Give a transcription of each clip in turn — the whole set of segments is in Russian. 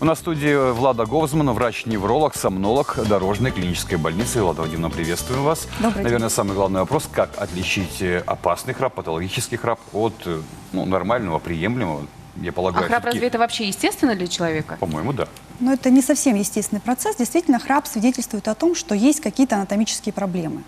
У нас в студии Влада Говзман, врач-невролог, сомнолог дорожной клинической больницы. Влада Владимировна, приветствуем вас. Добрый день. Наверное, самый главный вопрос, как отличить опасный храп, патологический храп от нормального, приемлемого, я полагаю. А храп разве это вообще естественно для человека? По-моему, да. Но это не совсем естественный процесс. Действительно, храп свидетельствует о том, что есть какие-то анатомические проблемы.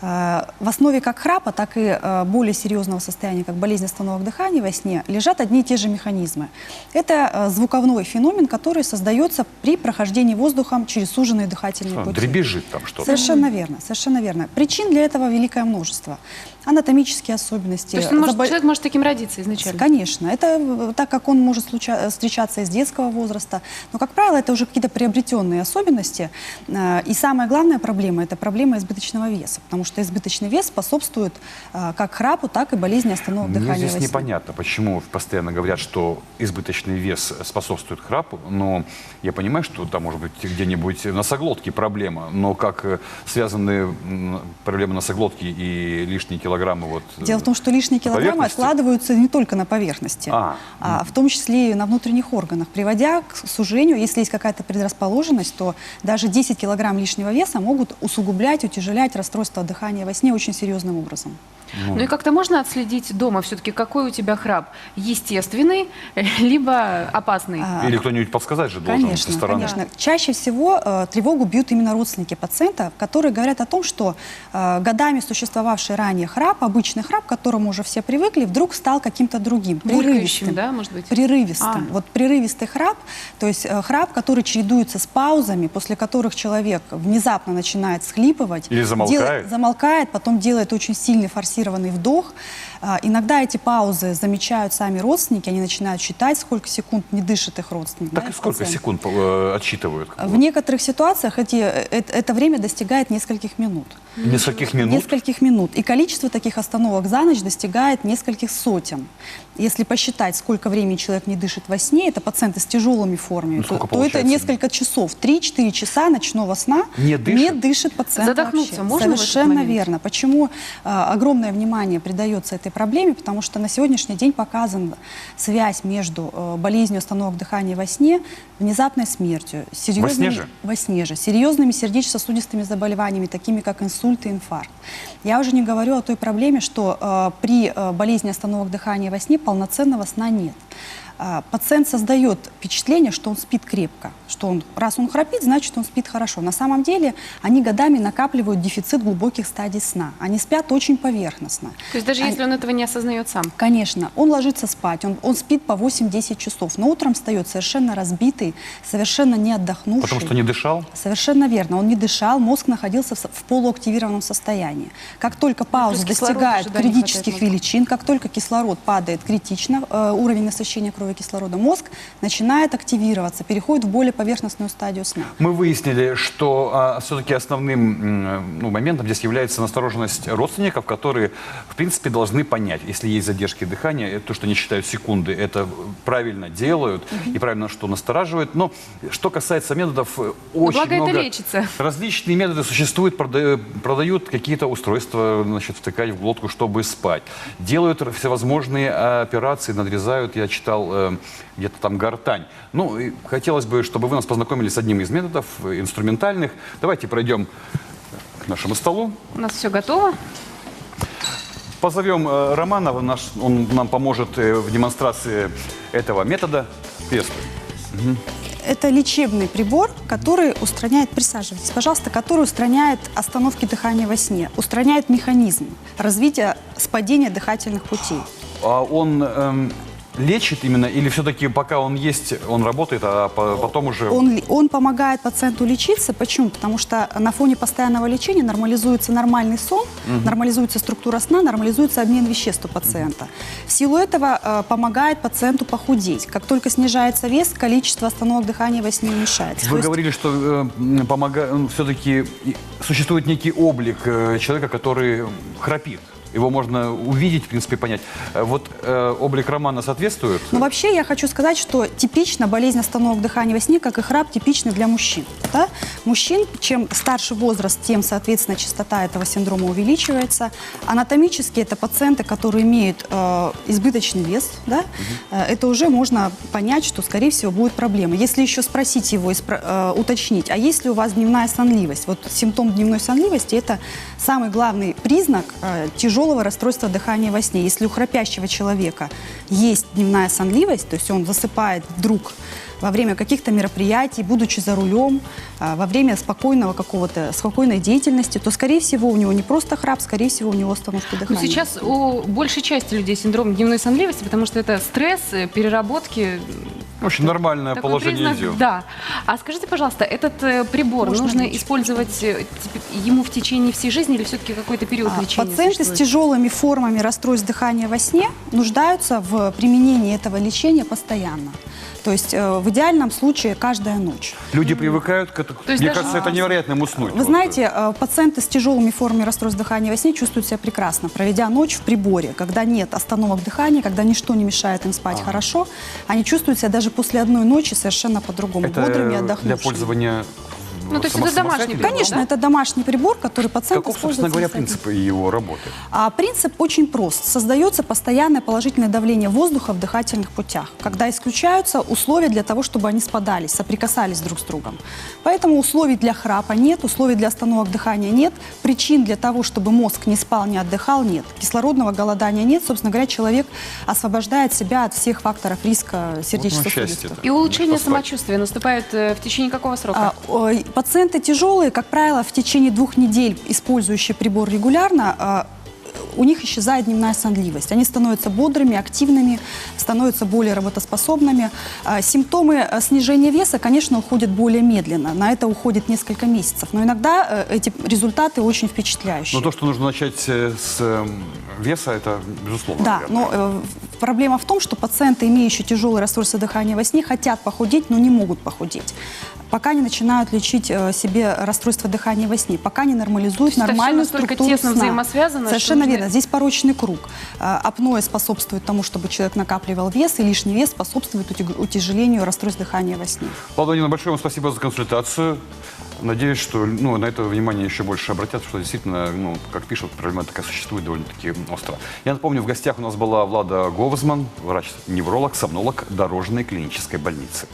В основе как храпа, так и более серьезного состояния, как болезнь остановок дыхания во сне, лежат одни и те же механизмы. Это звуковой феномен, который создается при прохождении воздухом через суженные дыхательные пути. Дребезжит там что-то. Совершенно верно, совершенно верно. Причин для этого великое множество. Анатомические особенности. То есть человек может таким родиться изначально? Конечно. Это так как он может встречаться из детского возраста. Но, как правило, это уже какие-то приобретенные особенности. И самая главная проблема – это проблема избыточного веса. Потому что избыточный вес способствует как храпу, так и болезни остановок дыхания. Мне здесь непонятно, почему постоянно говорят, что избыточный вес способствует храпу, но я понимаю, что там может быть где-нибудь в носоглотке проблема, но как связаны проблемы носоглотки и лишние килограммы вот. Дело в том, что лишние килограммы откладываются не только на поверхности, а в том числе и на внутренних органах, приводя к сужению. Если есть какая-то предрасположенность, то даже 10 килограмм лишнего веса могут усугублять, утяжелять расстройство дыхания во сне очень серьезным образом. Ну и как-то можно отследить дома все-таки, какой у тебя храп? Естественный, либо опасный? Или кто-нибудь подсказать же должен со стороны. Конечно. Чаще всего тревогу бьют именно родственники пациента, которые говорят о том, что годами существовавший ранее храп, обычный храп, к которому уже все привыкли, вдруг стал каким-то другим, прерывистым. Да, может быть? Прерывистым. Вот прерывистый храп, то есть храп, который чередуется с паузами, после которых человек внезапно начинает всхлипывать. Или замолкает. Замолкает, потом делает очень сильный форсированный вдох. Иногда эти паузы замечают сами родственники, они начинают считать, сколько секунд не дышит их родственник. Так и сколько секунд отсчитывают? В некоторых ситуациях это время достигает нескольких минут. Нескольких минут? Нескольких минут. И количество таких остановок за ночь достигает нескольких сотен. Если посчитать, сколько времени человек не дышит во сне, это пациенты с тяжелыми формами, то это несколько часов, 3-4 часа ночного сна не дышит пациент. Задохнуться вообще. можно? Совершенно верно. Почему огромное внимание придается этой проблеме? Потому что на сегодняшний день показана связь между болезнью остановок дыхания во сне, внезапной смертью, во сне же, серьезными сердечно-сосудистыми заболеваниями, такими как инсульт и инфаркт. Я уже не говорю о той проблеме, что при болезни остановок дыхания во сне полноценного сна нет. Пациент создает впечатление, что он спит крепко, что раз он храпит, значит, он спит хорошо. На самом деле они годами накапливают дефицит глубоких стадий сна. Они спят очень поверхностно. То есть даже если он этого не осознает сам? Конечно. Он ложится спать, он спит по 8-10 часов, но утром встает совершенно разбитый, совершенно не отдохнувший. Потому что не дышал? Совершенно верно. Он не дышал, мозг находился в полуактивированном состоянии. Как только пауза достигает критических величин, как только кислород падает критично, уровень насыщения крови кислорода, мозг начинает активироваться, переходит в более поверхностную стадию сна. Мы выяснили, что все-таки основным моментом здесь является настороженность родственников, которые, в принципе, должны понять, если есть задержки дыхания, то, что они считают секунды, это правильно делают и правильно, что настораживает. Но что касается методов, очень много различные методы существуют, продают какие-то устройства, значит, втыкать в глотку, чтобы спать. Делают всевозможные операции, надрезают, я читал, где-то там гортань. Ну, и хотелось бы, чтобы вы нас познакомили с одним из методов инструментальных. Давайте пройдем к нашему столу. У нас все готово. Позовем Романа, он нам поможет в демонстрации этого метода. Приветствую. Это лечебный прибор, который устраняет, присаживайтесь, пожалуйста, который устраняет остановки дыхания во сне, устраняет механизм развития спадения дыхательных путей. А он лечит именно, или все-таки пока он есть, он работает, а потом уже... Он помогает пациенту лечиться. Почему? Потому что на фоне постоянного лечения нормализуется нормальный сон, нормализуется структура сна, нормализуется обмен веществ у пациента. В силу этого помогает пациенту похудеть. Как только снижается вес, количество остановок дыхания во сне уменьшается. Вы говорили, что все-таки существует некий облик человека, который храпит. Его можно увидеть, в принципе, понять. Вот облик Романа соответствует? Но вообще я хочу сказать, что типично болезнь остановок дыхания во сне, как и храп, типичны для мужчин. Да? Мужчин, чем старше возраст, тем, соответственно, частота этого синдрома увеличивается. Анатомически это пациенты, которые имеют избыточный вес. Да? Это уже можно понять, что, скорее всего, будет проблема. Если еще спросить его, уточнить, а есть ли у вас дневная сонливость? Вот симптом дневной сонливости – это самый главный признак тяжелого расстройства дыхания во сне. Если у храпящего человека есть дневная сонливость, то есть он засыпает вдруг во время каких-то мероприятий, будучи за рулем, во время спокойной деятельности, то, скорее всего, у него не просто храп, скорее всего, у него остановка Ну, дыхания. сейчас у большей части людей синдром дневной сонливости, потому что это стресс, переработки. Очень нормальное Такой положение признак, дел. да. А скажите, пожалуйста, этот прибор Можно нужно лечь. использовать ему в течение всей жизни или все-таки какой-то период лечения Пациенты с существует? тяжелыми формами расстройств дыхания во сне нуждаются в применении этого лечения постоянно. То есть в идеальном случае каждая ночь. Люди привыкают к этому. есть Мне даже- кажется, это невероятным уснуть. Вы Вот. знаете, пациенты с тяжелыми формами расстройств дыхания во сне чувствуют себя прекрасно, проведя ночь в приборе, когда нет остановок дыхания, когда ничто не мешает им спать хорошо. Они чувствуют себя даже после одной ночи совершенно по-другому, Это бодрыми и для отдохнувшими. пользования Ну, то есть это домашний самостоятельно? прибор, Конечно, да? это домашний прибор, который пациент Каков, использует собственно говоря, самостоятельно. принцип его работы? А принцип очень прост. Создается постоянное положительное давление воздуха в дыхательных путях, когда исключаются условия для того, чтобы они спадались, соприкасались друг с другом. Поэтому условий для храпа нет, условий для остановок дыхания нет, причин для того, чтобы мозг не спал, не отдыхал, нет. Кислородного голодания нет. Собственно говоря, человек освобождает себя от всех факторов риска сердечно-сосудистых. счастье-то. И улучшение Поспать. самочувствия наступает в течение какого срока? Пациенты тяжелые, как правило, в течение 2 недель, использующие прибор регулярно, у них исчезает дневная сонливость. Они становятся бодрыми, активными, становятся более работоспособными. Симптомы снижения веса, конечно, уходят более медленно. На это уходит несколько месяцев. Но иногда эти результаты очень впечатляющие. Но то, что нужно начать с веса, это безусловно. Да, верно. но проблема в том, что пациенты, имеющие тяжелое расстройство дыхания во сне, хотят похудеть, но не могут похудеть. Пока не начинают лечить себе расстройство дыхания во сне, пока не нормализуют То есть это нормальную всё настолько структуру тесно сна. взаимосвязано, что Совершенно нужно- верно. Здесь порочный круг. Апноэ способствует тому, чтобы человек накапливал вес, и лишний вес способствует утяжелению расстройств дыхания во сне. Павел Владимировна, большое вам спасибо за консультацию. Надеюсь, что на это внимание еще больше обратят, что действительно, как пишут, проблема такая существует довольно-таки остро. Я напомню, в гостях у нас была Влада Говзман, врач-невролог, сомнолог Дорожной клинической больницы.